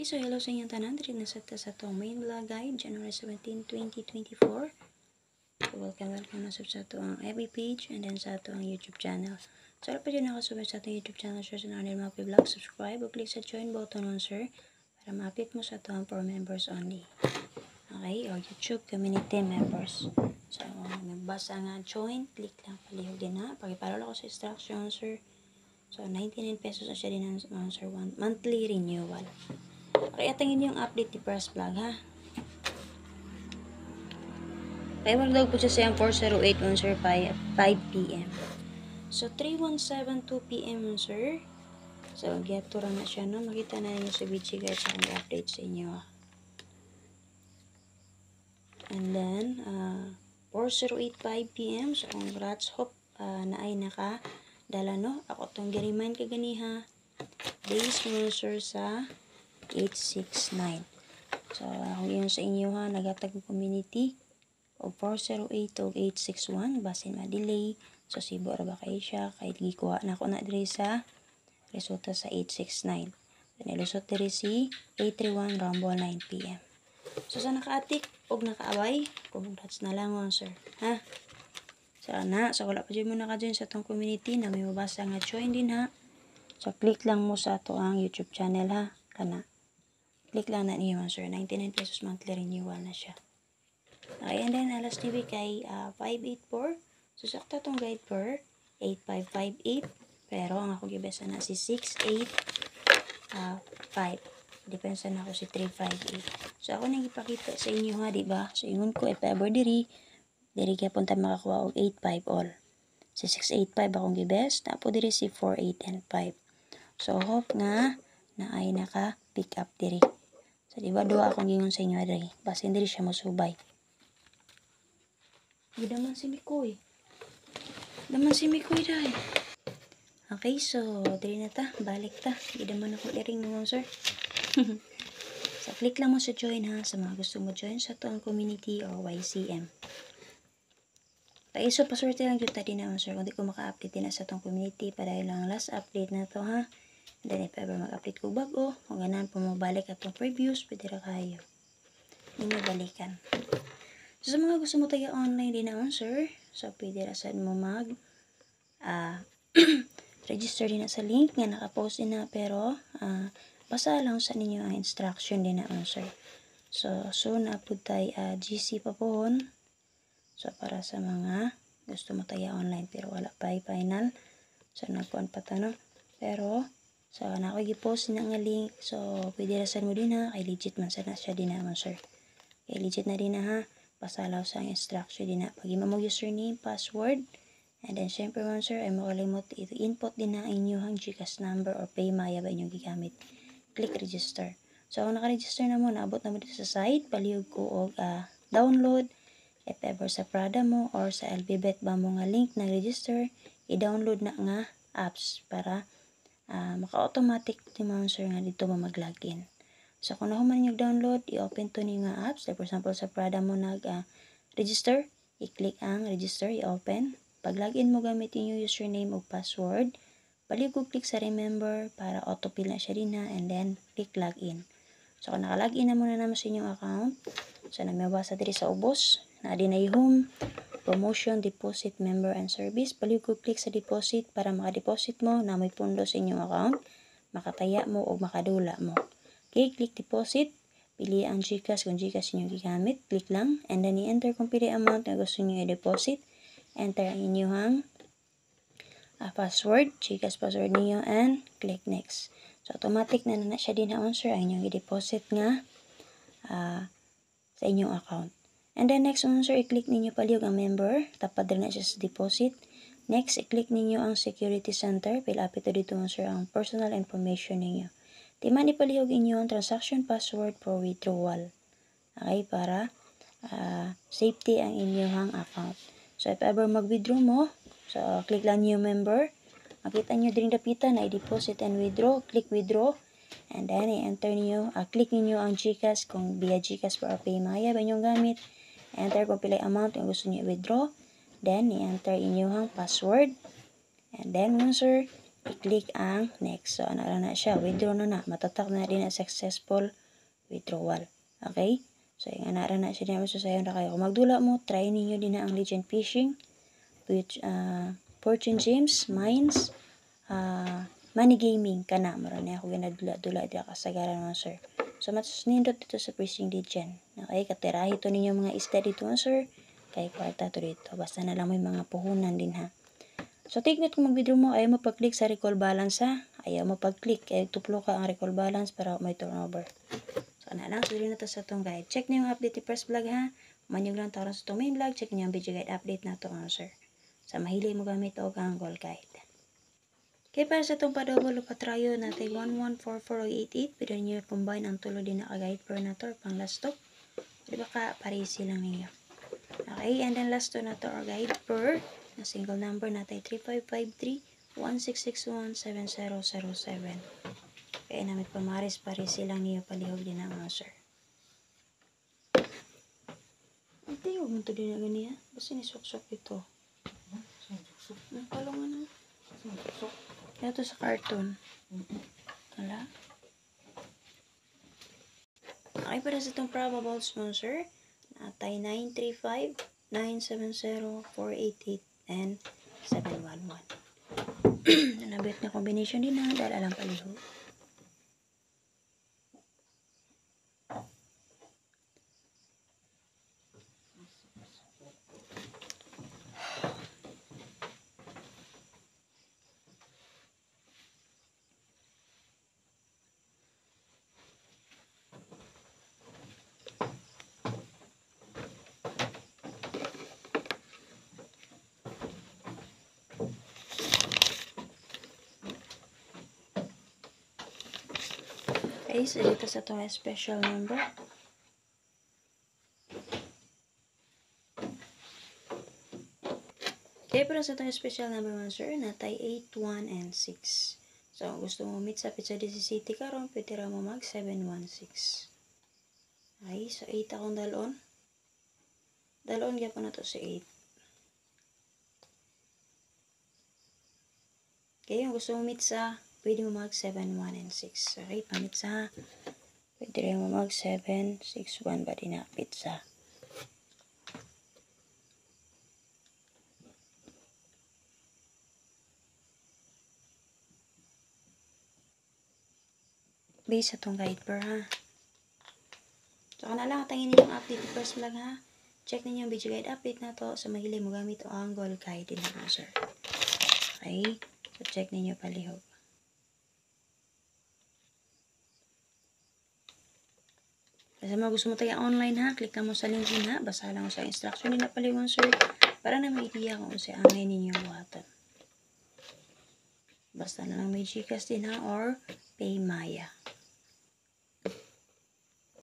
Okay, so hello sa inyong tanan. Dito na sa itong main vlog guide, January 17, 2024. So, welcome na sa itong FB page and then sa itong YouTube channel. So, alam pa dyan nakasubay sa itong YouTube channel, sir, sa nanin mga vlog, subscribe o click sa join button on, sir, para ma-update mo sa itong for members only. Okay, o YouTube community members. So, magbasa nga join, click lang palihog din ha. Pag-iparaw ko sa instruction, sir. So, 99 pesos na siya din ang sir, monthly renewal. Okay, atangin yung update ni Press Vlog, ha? Okay, magdawag po siya siyang 408 on, sir, 5 p.m. So, 3172 p.m. sir. So, get to na siya, no? Makita na niyo sa video guys ang update sa inyo. And then, 4085 p.m. So, congrats. Hope na ay nakadala, no? Ako itong gi-remind ka ganiha. Days mo, sir, sa 869. So, kung yun sa inyo ha, nagatag community o 408 o 861, basin ma-delay. So, sibo ra ba kayo siya? Kaya gikuha na ako na diri sa resulta sa 869. So, nilusot diri si 831 Rumble 9 p.m. So, sa naka-atik o naka-away, congrats na lang mo, sir. Ha? Sana, so wala pa dyan mo naka-join sa itong community na may mabasa nga join din ha. So, click lang mo sa ito ang YouTube channel ha. Kana. Click lang na niyo, sir. 99 pesos monthly renewal na siya. Okay, and then alas TV kay 584. So, sakto itong guide per 8558. Pero ang ako gibesa na si 685. Depensa na ako si 358. So, ako nang ipakita sa inyo ha, diba? So, ingon ko, if ever diri kaya punta makakuha og 85 all. Si 685 akong gibes. Tapo diri si 48 and 5. So, hope nga na ay naka-pick up diri. So, diba, duwa akong gingon sa inyo diri. Basta hindi siya masubay. Daman si Mikoy. Daman si Mikoy dahil. Okay, so, diri na ta. Balik ta. Daman ako iring mo, sir. So, click lang mo sa join ha. Sa mga gusto mo join sa toang community o YCM. Okay, so, paswerte lang dito din na, sir. Kung di ko maka-update din na sa toang community. Padahil lang last update na to ha. And then, if ever mag-update ko bago, kung ganan po mabalik atong previews, pwede ra kayo. Hindi balikan. So, sa mga gusto mo tayo online din naman, sir. So, pwede ra sad mo register din na sa link nga nakapost din na. Pero, basa lang sa ninyo ang instruction din naman, sir. So, soon na po tayo GC pa pohon. So, para sa mga gusto mo tayo online pero wala pa final. So, nagpuan pa ta, no? Pero, so, nakikipost na nga link. So, pwede rasan mo din ha. Kay legit man sana siya din naman, sir. Kay legit na din na ha. Pasalaw sa instruction din na. Pag-ima mo username, password. And then, syempre man, sir, ay makalimot ito. Input din na inyong GCash number or Paymaya ba inyong gigamit. Click register. So, kung naka-register na mo, naabot na mo dito sa site. Palihog ko og download. If ever sa Prada mo or sa LBBet ba mo nga link na register, i-download na nga apps para maka-automatic din mo, sir, nga dito mo mag-login. So, kung nahuman yung download, i-open to niyo nga apps. Like, for example, sa Prada mo nag-register, i-click ang register, i-open. Pag login mo gamit yung username o password, balik ko click sa remember para autofill na siya din na, and then click login. So, kung naka-login na muna naman sa inyong account, so, namibasa diri sa ubos, na din ay home, promotion, deposit, member, and service. Balik ko click sa deposit para maka-deposit mo na may pundo sa inyong account, makataya mo o makadula mo. Okay, click deposit. Pili ang GCash kung GCash niyo gigamit. Click lang. And then, i-enter kung pili amount na gusto niyo i-deposit. Enter ang inyong password. GCash password niyo. And click next. So, automatic na siya din na answer ang inyong i-deposit nga sa inyong account. And then, next answer, i-click ninyo palihog ang member. Tapad rin na siya sa deposit. Next, i-click ninyo ang security center. Fill up ito dito answer ang personal information ninyo. Timan ipalihog inyo ang transaction password for withdrawal. Okay, para safety ang inyong account. So, if ever mag-withdraw mo, so, click lang new member. Makita nyo din dapitan na i-deposit and withdraw. Click withdraw. And then, i-enter nyo, click ninyo ang GCash kung via GCash or Paymaya ba inyong gamit. Enter kung pila amount yung gusto nyo i-withdraw. Then, i-enter inyong password. And then, sir, i-click ang next. So, ano na siya, withdraw na. Matatak na din na successful withdrawal. Okay? So, yung anara na siya din. So, sayo na kayo. Kung magdula mo, try ninyo din na ang legend fishing, which, fortune gems, mines, money gaming, kana. Marami ako ginadula-dula di kasagaran mga sir. So, nindot dito sa fishing legend. Okay? Katirahi to ninyo mga isda dito mga sir. Kay kwarta to dito. Basta na lang may mga puhunan din ha. So, take note kung mag-withdraw mo, ayaw mo pag-click sa recall balance ha. Ayaw mo pag-click. Kaya tuplo ka ang recall balance para may turnover. So, na lang. Tuloy na to sa itong guide. Check nyo yung update ni first vlog ha. Manyog lang taon sa itong main vlog. Check nyo yung video guide update na ito sir. Sa mahili mo gamit o ang goal guide. Kaya para sa itong pa-double o patrayo natin 1144088. Pwede nyo combine ang tulo din na ka-guide per na to pang last to. Diba ka? Parisi lang ninyo. Okay, and then last to na to our guide per na single number natin 3553-1661-7007. Kaya namin pamaris silang niyo palihog din ang sir. Ang tingog mo ito din na ganiya. Basta nisok-sok ito. Ang kalungan na. Kaya ito sa cartoon. Wala. Okay, para sa itong probable sponsor, natay 935-970-488 and 711. Nalabit na combination din na dahil alam palihog. Okay, so dito sa itong special number. Okay, para sa itong special number 1, sir, natay 8, 1, and 6. So, kung gusto mo meet sa Pizza City karon, pwede ra mo mag 716. Okay, so 8 akong dalon. Dalon kaya pa na to sa 8. Okay, kung gusto mo meet sa, pwede mo mag 7, 1, and 6. Okay, pamit sa, pwede rin mo mag 7, 6, 1 ba din na pizza. Base sa itong guide per ha. So, kana lang tangin ninyong update first vlog ha. Check ninyo yung video guide update na to sa mahili mo gamit o ang goal guide din na sir. Okay, so check ninyo palihog. Kasi mga gusto mo tayo online ha, click lang mo sa link din ha. Basa lang mo sa instruction din na palihog sir. Para na may idea kung sa angay ninyong buhatan. Basta na lang may Gcash din ha or Paymaya.